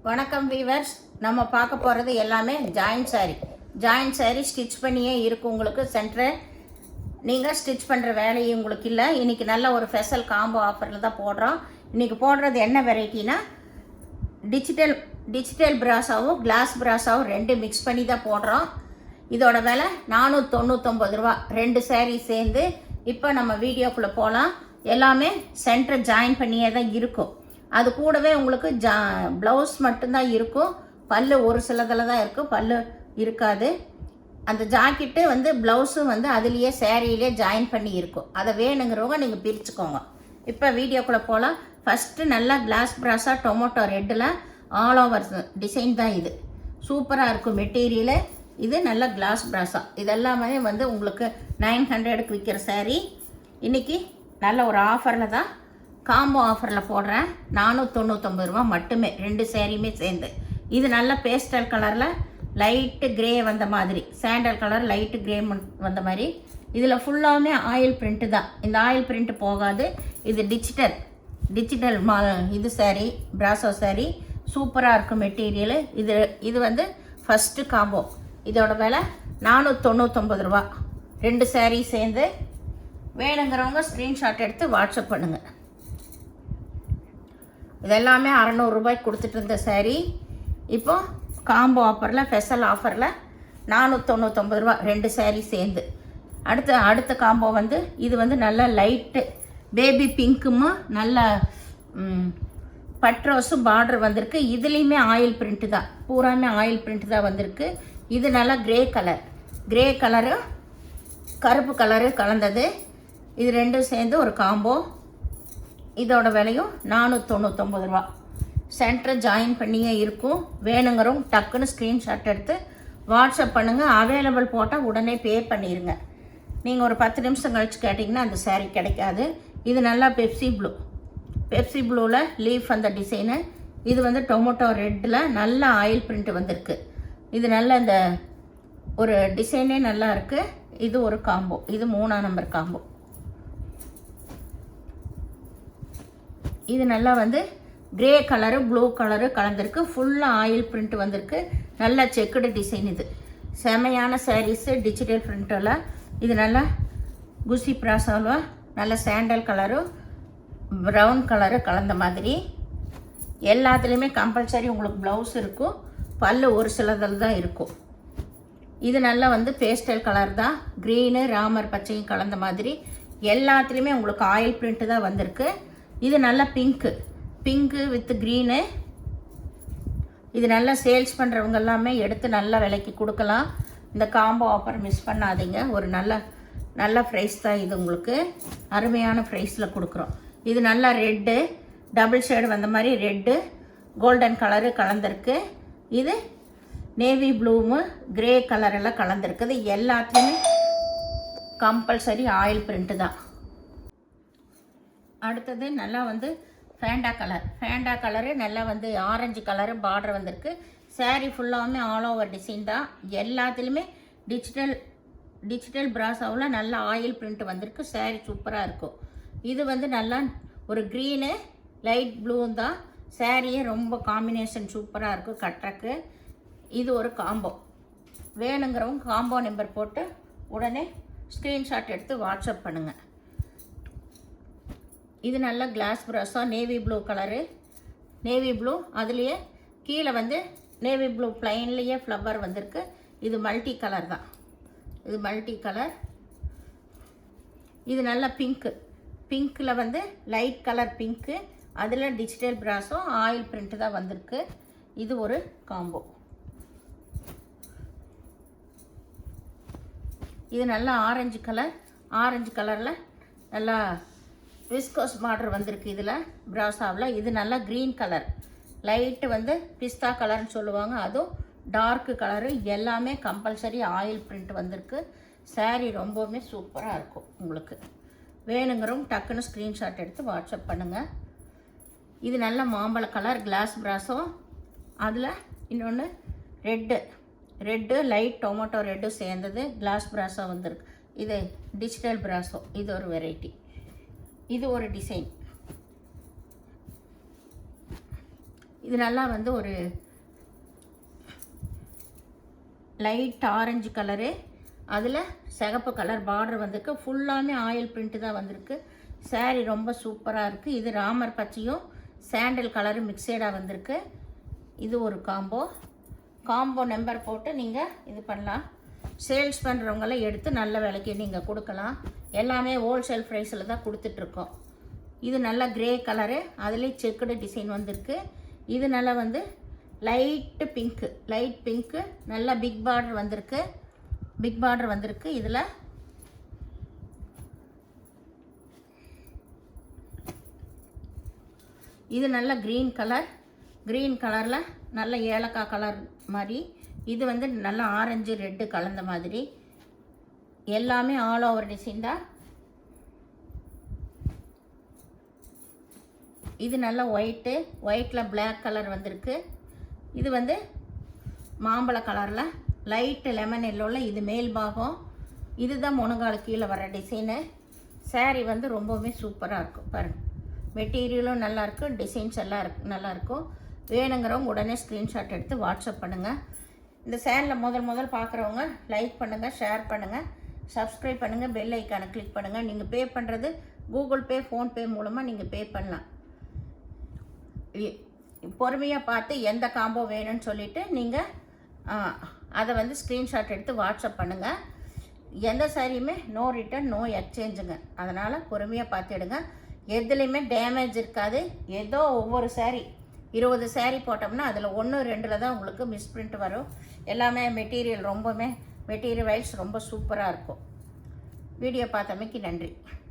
வணக்கம் வீவர்ஸ். நம்ம பார்க்க போகிறது எல்லாமே ஜாயின்ட் சாரி ஸ்டிச் பண்ணியே இருக்கும். உங்களுக்கு சென்டர் நீங்கள் ஸ்டிச் பண்ணுற வேலையை உங்களுக்கு இல்லை. இன்றைக்கி நல்ல ஒரு ஸ்பெஷல் காம்போ ஆஃபரில் தான் போடுறோம். இன்றைக்கி போடுறது என்ன வெரைட்டினா டிஜிட்டல் பிராஸாவும் கிளாஸ் பிராஸாவும் ரெண்டு மிக்ஸ் பண்ணி தான் போடுறோம். இதோட விலை 499 ரூபா, ரெண்டு சாரீ சேர்ந்து. இப்போ நம்ம வீடியோக்குள்ளே போகலாம். எல்லாமே சென்டர் ஜாயின் பண்ணியே தான் இருக்கும். அது கூடவே உங்களுக்கு ப்ளவுஸ் மட்டும்தான் இருக்கும். பல்லு ஒரு சிலதில் தான் இருக்கும், பல்லு இருக்காது. அந்த ஜாக்கெட்டு வந்து ப்ளவுஸும் வந்து அதுலேயே சேரீலேயே ஜாயின் பண்ணி இருக்கும். அதை வேணுங்கிறவங்க நீங்கள் பிரிச்சுக்கோங்க. இப்போ வீடியோக்குள்ளே போகலாம். ஃபஸ்ட்டு நல்லா கிளாஸ் பிராஸாக டொமேட்டோ ரெட்டில் ஆல் ஓவர் டிசைன் தான் இது. சூப்பராக இருக்கும் மெட்டீரியலு. இது நல்ல கிளாஸ் பிராஸா. இதெல்லாமே வந்து உங்களுக்கு 900க்கு விற்கிற சாரீ இன்றைக்கி நல்ல ஒரு ஆஃபரில் தான், காம்போ ஆஃபரில் போடுறேன். 499 ரூபா மட்டுமே, ரெண்டு சேரீயுமே சேர்ந்து. இது நல்ல பேஸ்டல் கலரில் லைட்டு கிரே வந்த மாதிரி, சாண்டல் கலர் லைட்டு கிரே வந்த மாதிரி. இதில் ஃபுல்லாகவே ஆயில் பிரிண்ட்டு தான். இந்த ஆயில் பிரிண்ட்டு போகாது. இது டிஜிட்டல் இது சாரீ, பிராசோ சாரீ. சூப்பராக இருக்கும் மெட்டீரியலு. இது வந்து ஃபஸ்ட்டு காம்போ. இதோட விலை 499 ரூபா, ரெண்டு சாரீ சேர்ந்து. வேணுங்கிறவங்க ஸ்க்ரீன்ஷாட் எடுத்து வாட்ஸ்அப் பண்ணுங்கள். இதெல்லாமே 600 ரூபாய்க்கு கொடுத்துட்டு இருந்த சாரீ இப்போ காம்போ ஆஃபரில், ஸ்பெஷல் ஆஃபரில் 499 ரூபா, ரெண்டு சாரீ சேர்ந்து. அடுத்த காம்போ வந்து இது வந்து நல்ல லைட்டு பேபி பிங்க்குமா நல்ல பட்ரோஸும் பார்டர் வந்திருக்கு. இதுலேயுமே ஆயில் பிரிண்ட்டு தான், பூராமே ஆயில் பிரிண்ட்டு தான் வந்திருக்கு. இது நல்லா கிரே கலரு கருப்பு கலரு கலந்தது. இது ரெண்டும் சேர்ந்து ஒரு காம்போ. இதோட விலையும் 499 ரூபா. சென்டர் ஜாயின் பண்ணியே இருக்கும். வேணுங்கிறவங்க டக்குன்னு ஸ்க்ரீன்ஷாட் எடுத்து வாட்ஸ்அப் பண்ணுங்கள். அவைலபிள் போட்டால் உடனே பே பண்ணிடுங்க. நீங்கள் ஒரு 10 நிமிஷம் கழித்து கேட்டிங்கன்னா அந்த சாரீ கிடைக்காது. இது நல்லா பெப்சி ப்ளூவில் லீஃப் அந்த டிசைனு. இது வந்து டொமேட்டோ ரெட்டில் நல்ல ஆயில் பிரிண்ட் வந்திருக்கு. இது நல்ல இந்த ஒரு டிசைனே நல்லா இருக்குது. இது ஒரு காம்போ. இது 3ஆம் நம்பர் காம்போ. இது நல்லா வந்து கிரே கலரு ப்ளூ கலரு கலந்துருக்கு. ஃபுல்லாக ஆயில் பிரிண்ட் வந்திருக்கு. நல்ல செக்குடு டிசைன். இது செமையான சாரீஸு, டிஜிட்டல் பிரிண்டில். இது நல்லா குசி பிராசாவில் நல்ல சாண்டல் கலரு ப்ரௌன் கலரு கலந்த மாதிரி. எல்லாத்துலேயுமே கம்பல்சரி உங்களுக்கு ப்ளவுஸ் இருக்கும், பல்லு ஒரு சிலதில் தான் இருக்கும். இது நல்லா வந்து பேஸ்டல் கலர் தான், க்ரீனு ராமர் பச்சையும் கலந்த மாதிரி. எல்லாத்துலேயுமே உங்களுக்கு ஆயில் பிரிண்ட்டு தான் வந்திருக்கு. இது நல்ல பிங்க்கு வித் க்ரீனு. இது நல்லா சேல்ஸ் பண்ணுறவங்க எல்லாமே எடுத்து நல்ல விலைக்கு கொடுக்கலாம். இந்த காம்போ ஆஃபர் மிஸ் பண்ணாதீங்க. ஒரு நல்ல ப்ரைஸ் தான் இது. உங்களுக்கு அருமையான ப்ரைஸில் கொடுக்குறோம். இது நல்லா ரெட்டு டபுள் ஷேடு வந்த மாதிரி ரெட்டு கோல்டன் கலரு கலந்துருக்கு. இது நேவி ப்ளூமு கிரே கலரெல்லாம் கலந்துருக்குது. எல்லாத்துலேயுமே கம்பல்சரி ஆயில் பிரிண்ட்டு தான். அடுத்தது நல்லா வந்து ஃபேண்டா கலரு நல்லா வந்து ஆரஞ்சு கலரு பார்டர் வந்திருக்கு. சாரீ ஃபுல்லாகவுமே ஆல் ஓவர் டிசைன் தான். எல்லாத்துலேயுமே டிஜிட்டல் பிராஸாவில் நல்ல ஆயில் பிரிண்ட் வந்திருக்கு. சாரீ சூப்பராக இருக்கும். இது வந்து நல்லா ஒரு க்ரீனு லைட் ப்ளூ தான். சாரியே ரொம்ப காம்பினேஷன் சூப்பராக இருக்கும் கட்டுறக்கு. இது ஒரு காம்போ. வேணுங்கிறவங்க காம்போ நம்பர் போட்டு உடனே ஸ்க்ரீன்ஷாட் எடுத்து வாட்ஸ்அப் பண்ணுங்கள். இது நல்ல glass brasso navy blue colour, navy blue. அதுலேயே கீழே வந்து நேவி ப்ளூ ப்ளைன்லேயே ஃப்ளவர் வந்திருக்கு. இது மல்டி கலர் தான். இது மல்டி கலர். இது நல்ல பிங்க்கில் வந்து லைட் கலர் பிங்க்கு. அதில் டிஜிட்டல் பிராஸும் ஆயில் பிரிண்ட்டு தான் வந்திருக்கு. இது ஒரு காம்போ. இது நல்லா ஆரஞ்சு கலரில் நல்லா விஸ்கோஸ் பார்டர் வந்திருக்கு. இதில் பிராஸாவில் இது நல்லா க்ரீன் கலர், லைட்டு வந்து பிஸ்தா கலர்னு சொல்லுவாங்க, அதுவும் டார்க்கு கலரு. எல்லாமே கம்பல்சரி ஆயில் பிரிண்ட் வந்திருக்கு. சாரீ ரொம்பவுமே சூப்பராக இருக்கும். உங்களுக்கு வேணுங்கிறவங்க டக்குன்னு ஸ்க்ரீன்ஷாட் எடுத்து வாட்ஸ்அப் பண்ணுங்கள். இது நல்ல மாம்பழ கலர் கிளாஸ் பிராஸோ. அதில் இன்னொன்று ரெட்டு லைட் டொமேட்டோ ரெட்டு சேர்ந்தது கிளாஸ் பிராஸோ வந்திருக்கு. இது டிஜிட்டல் பிராஸோ. இது ஒரு வெரைட்டி. இது ஒரு டிசைன். இது நல்லா வந்து ஒரு லைட் ஆரஞ்சு கலரு, அதில் சிகப்பு கலர் பார்டர் வந்திருக்கு. ஃபுல்லாமே ஆயில் பிரிண்ட்டு தான் வந்திருக்கு. சாரீ ரொம்ப சூப்பராக இருக்குது. இது ராமர் பச்சையும் சாண்டல் கலரு மிக்சடாக வந்திருக்கு. இது ஒரு காம்போ நம்பர் போட்டு நீங்கள் இது பண்ணலாம். சேல்ஸ் பண்ணுறவங்களாம் எடுத்து நல்ல விலைக்கு நீங்கள் கொடுக்கலாம். எல்லாமே ஹோல்சேல் ப்ரைஸில் தான் கொடுத்துட்ருக்கோம். இது நல்ல கிரே கலரு, அதுலேயே செக்குடு டிசைன் வந்திருக்கு. இது நல்லா வந்து லைட் பிங்க்கு நல்லா பிக் பார்டர் வந்திருக்கு. இதில் இது நல்ல க்ரீன் கலரில் நல்ல ஏலக்காய் கலர் மாதிரி. இது வந்து நல்ல ஆரஞ்சு ரெட்டு கலந்த மாதிரி. எல்லாமே ஆல் ஓவர் டிசைன் தான். இது நல்ல ஒயிட்டில் பிளாக் கலர் வந்திருக்கு. இது வந்து மாம்பழ கலரில் லைட்டு லெமன் எல்லோவில் இது மேல் பாகம். இதுதான் முனங்கால் கீழே வர டிசைனு. சாரீ வந்து ரொம்பவுமே சூப்பராக இருக்கும். பாருங்கள், மெட்டீரியலும் நல்லாயிருக்கு, டிசைன்ஸ் எல்லாம் நல்லாயிருக்கும். வேணுங்கிறவங்க உடனே ஸ்க்ரீன்ஷாட் எடுத்து வாட்ஸ்அப் பண்ணுங்கள். இந்த சேனலை முதல் பார்க்குறவங்க லைக் பண்ணுங்கள், ஷேர் பண்ணுங்கள், சப்ஸ்கிரைப் பண்ணுங்கள், பெல் ஐக்கானை கிளிக் பண்ணுங்கள். நீங்கள் பே பண்ணுறது கூகுள் பே, ஃபோன்பே மூலமாக நீங்கள் பே பண்ணலாம். பொறுமையாக பார்த்து எந்த காம்போ வேணும்னு சொல்லிவிட்டு நீங்கள் அதை வந்து ஸ்க்ரீன்ஷாட் எடுத்து வாட்ஸ்அப் பண்ணுங்கள். எந்த சாரியுமே நோ ரிட்டன், நோ எக்ஸ்சேஞ்சுங்க. அதனால் பொறுமையாக பார்த்து எடுங்க. எதுலேயுமே டேமேஜ் இருக்காது. ஏதோ ஒவ்வொரு சாரீ 20 சாரீ போட்டோம்னா அதில் 1 2 தான் உங்களுக்கு மிஸ்பிரிண்ட் வரும். எல்லாமே மெட்டீரியல் வைஸ் ரொம்ப சூப்பராக இருக்கும். வீடியோ பார்த்தமைக்கு நன்றி.